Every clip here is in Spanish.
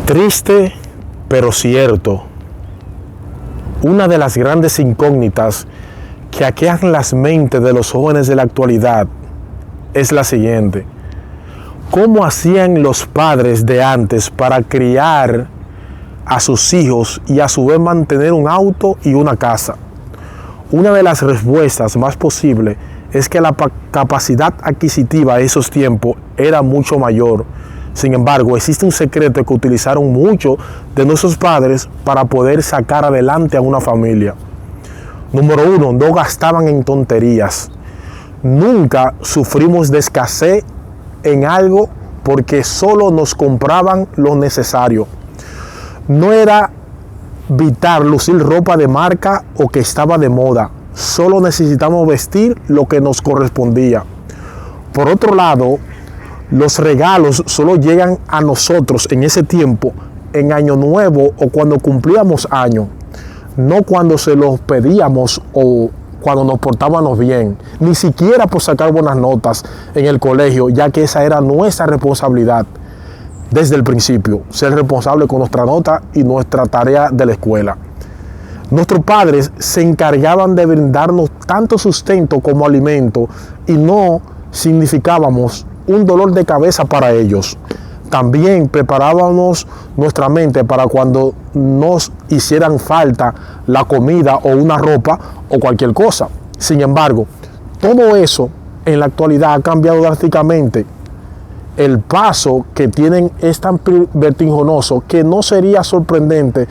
Triste, pero cierto. Una de las grandes incógnitas que aquejan las mentes de los jóvenes de la actualidad es la siguiente: ¿cómo hacían los padres de antes para criar a sus hijos y a su vez mantener un auto y una casa? Una de las respuestas más posibles es que la capacidad adquisitiva de esos tiempos era mucho mayor. Sin embargo, existe un secreto que utilizaron muchos de nuestros padres para poder sacar adelante a una familia. Número uno, no gastaban en tonterías. Nunca sufrimos de escasez en algo porque solo nos compraban lo necesario. No era vital lucir ropa de marca o que estaba de moda. Solo necesitamos vestir lo que nos correspondía. Por otro lado, los regalos solo llegan a nosotros en ese tiempo, en Año Nuevo o cuando cumplíamos años, no cuando se los pedíamos o cuando nos portábamos bien, ni siquiera por sacar buenas notas en el colegio, ya que esa era nuestra responsabilidad desde el principio, ser responsable con nuestra nota y nuestra tarea de la escuela. Nuestros padres se encargaban de brindarnos tanto sustento como alimento y no significábamos un dolor de cabeza para ellos. También preparábamos nuestra mente para cuando nos hicieran falta la comida o una ropa o cualquier cosa. Sin embargo, todo eso en la actualidad ha cambiado drásticamente. El paso que tienen es tan vertiginoso que no sería sorprendente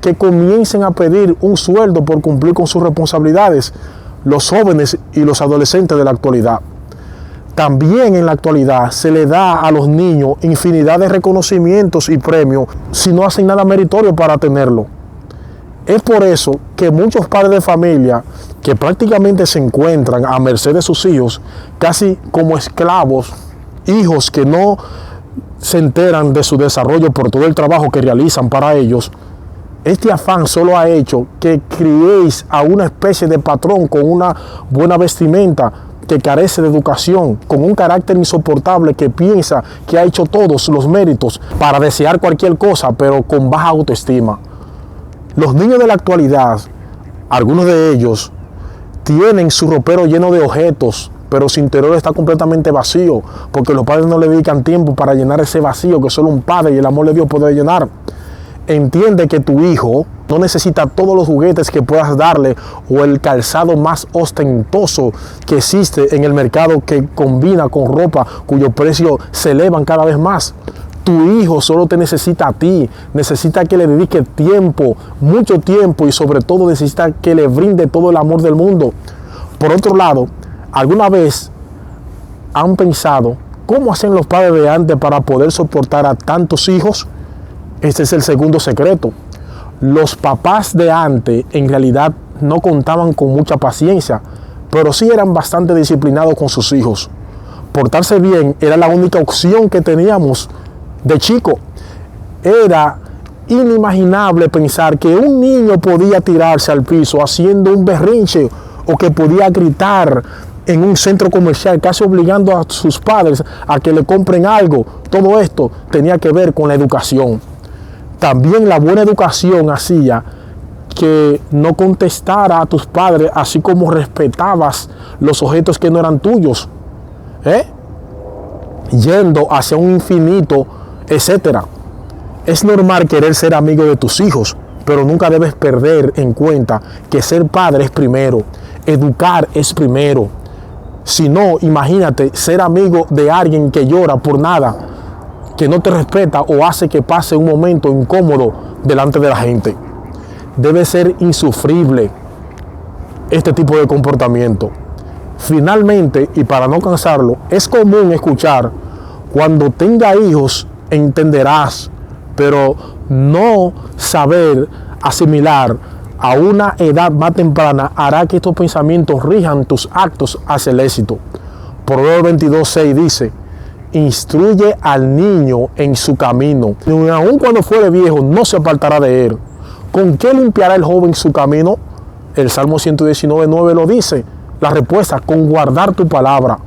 que comiencen a pedir un sueldo por cumplir con sus responsabilidades los jóvenes y los adolescentes de la actualidad. También en la actualidad se le da a los niños infinidad de reconocimientos y premios si no hacen nada meritorio para tenerlo. Es por eso que muchos padres de familia que prácticamente se encuentran a merced de sus hijos, casi como esclavos, hijos que no se enteran de su desarrollo por todo el trabajo que realizan para ellos, este afán solo ha hecho que criéis a una especie de patrón con una buena vestimenta, que carece de educación, con un carácter insoportable que piensa que ha hecho todos los méritos para desear cualquier cosa, pero con baja autoestima. Los niños de la actualidad, algunos de ellos, tienen su ropero lleno de objetos, pero su interior está completamente vacío, porque los padres no le dedican tiempo para llenar ese vacío que solo un padre y el amor de Dios puede llenar. Entiende que tu hijo no necesita todos los juguetes que puedas darle o el calzado más ostentoso que existe en el mercado, que combina con ropa cuyo precio se elevan cada vez más. Tu hijo solo te necesita a ti, necesita que le dedique tiempo, mucho tiempo, y sobre todo necesita que le brinde todo el amor del mundo. Por otro lado, ¿alguna vez han pensado cómo hacen los padres de antes para poder soportar a tantos hijos? Este es el segundo secreto. Los papás de antes en realidad no contaban con mucha paciencia, pero sí eran bastante disciplinados con sus hijos. Portarse bien era la única opción que teníamos de chico. Era inimaginable pensar que un niño podía tirarse al piso haciendo un berrinche o que podía gritar en un centro comercial, casi obligando a sus padres a que le compren algo. Todo esto tenía que ver con la educación. También la buena educación hacía que no contestara a tus padres, así como respetabas los objetos que no eran tuyos, yendo hacia un infinito, etcétera. Es normal querer ser amigo de tus hijos, pero nunca debes perder en cuenta que ser padre es primero, educar es primero. Si no, imagínate ser amigo de alguien que llora por nada, que no te respeta o hace que pase un momento incómodo delante de la gente. Debe ser insufrible este tipo de comportamiento. Finalmente, y para no cansarlo, es común escuchar: cuando tenga hijos entenderás, pero no saber asimilar a una edad más temprana hará que estos pensamientos rijan tus actos hacia el éxito. Proverbios 22:6 dice: instruye al niño en su camino, y aun cuando fuere viejo no se apartará de él. ¿Con qué limpiará el joven su camino? El Salmo 119:9 lo dice: La respuesta, con guardar tu palabra.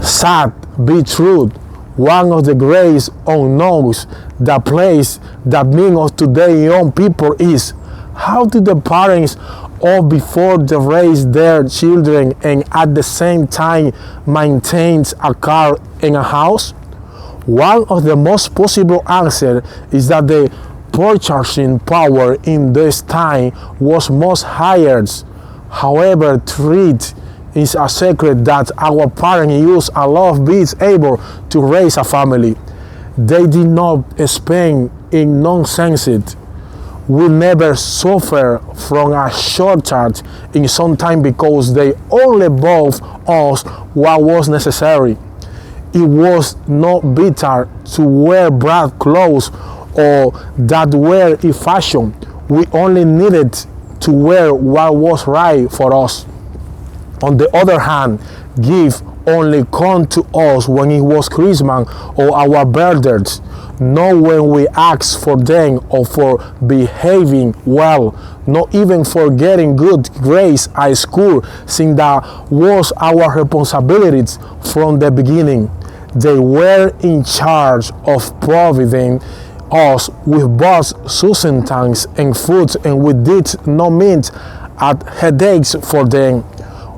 Sad, be true. One of the greatest unknowns that plays that mean of today young people is, how do the parents all before they raise their children and at the same time maintains a car and a house? One of the most possible answers is that the purchasing power in this time was much higher. However, treat is a secret that our parents used a lot of being able to raise a family. They did not spend in nonsense. We never suffer from a shortage in some time because they only bought us what was necessary. It was not better to wear bright clothes or that were in fashion. We only needed to wear what was right for us. On the other hand, gifts only come to us when it was Christmas or our birthdays, not when we ask for them or for behaving well, not even for getting good grades at school, since that was our responsibility from the beginning. They were in charge of providing us with both sustenance and food, and we did not meet at headaches for them.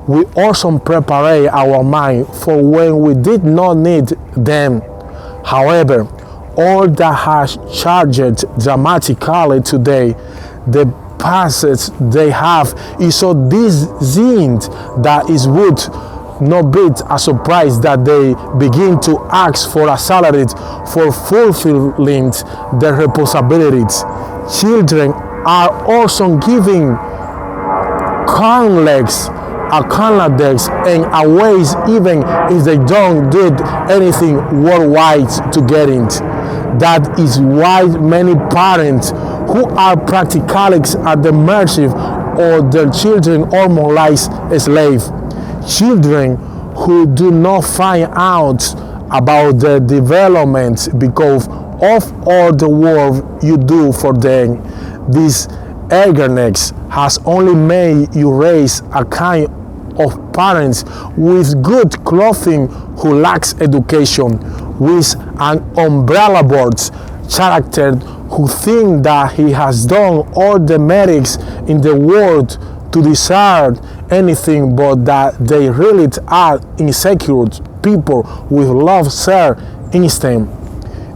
We also prepare our mind for when we did not need them. However, all that has changed dramatically today. The passage they have is so distinct that it would not be a surprise that they begin to ask for a salary for fulfilling their responsibilities. Children are also giving countless and a ways even if they don't do anything worldwide to get it. That is why many parents who are practically at the mercy of their children almost like slaves. Children who do not find out about their development because of all the work you do for them. This eagerness has only made you raise a kind of parents with good clothing who lacks education, with an umbrella board character who think that he has done all the merits in the world to deserve anything, but that they really are insecure people with love share instinct.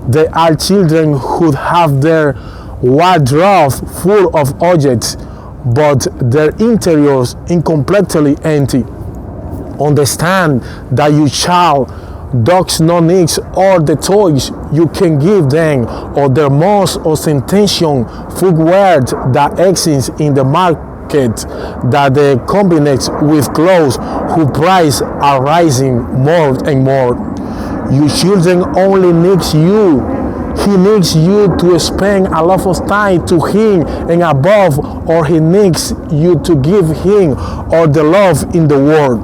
They are children who have their wardrobe full of objects, but their interiors incompletely empty. Understand that your child does not need all the toys you can give them or the most ostentatious footwear that exists in the market, that they combinate with clothes whose prices are rising more and more. Your children only needs you. He needs you to spend a lot of time to him and above, or he needs you to give him all the love in the world.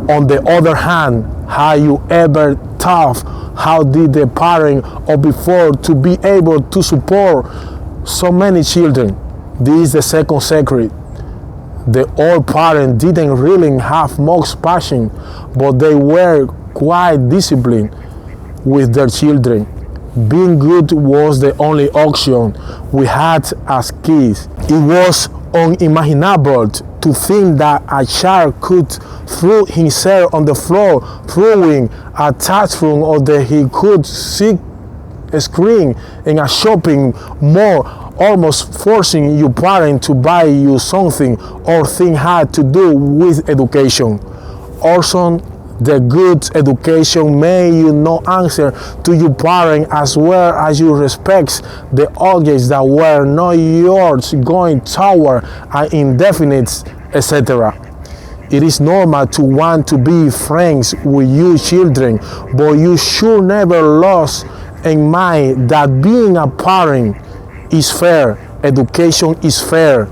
On the other hand, have you ever thought how did the parent of before to be able to support so many children? This is the second secret. The old parents didn't really have much passion, but they were quite disciplined with their children. Being good was the only option we had as kids. It was unimaginable to think that a child could throw himself on the floor, throwing a tantrum, or that he could seek a screen in a shopping mall, almost forcing your parent to buy you something, or thing had to do with education. Also, the good education may you not answer to your parent as well as you respect the objects that were not yours going toward an indefinite, etc. It is normal to want to be friends with your children, but you should never lose in mind that being a parent is fair, education is fair.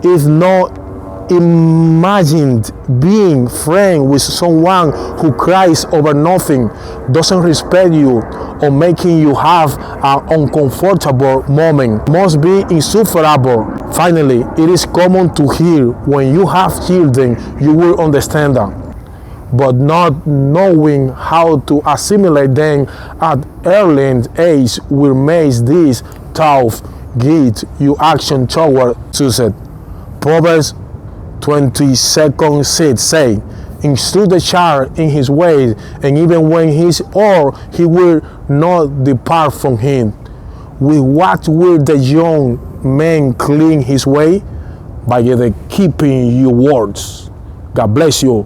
If not imagined being friends with someone who cries over nothing, doesn't respect you, or making you have an uncomfortable moment must be insufferable. Finally, it is common to hear, when you have children, you will understand them. But not knowing how to assimilate them at early age will make this tough guide you action toward success. Proverbs 22:6 say, instruct the child in his ways, and even when he is old, he will not depart from him. With what will the young man clean his way? By the keeping your words. God bless you.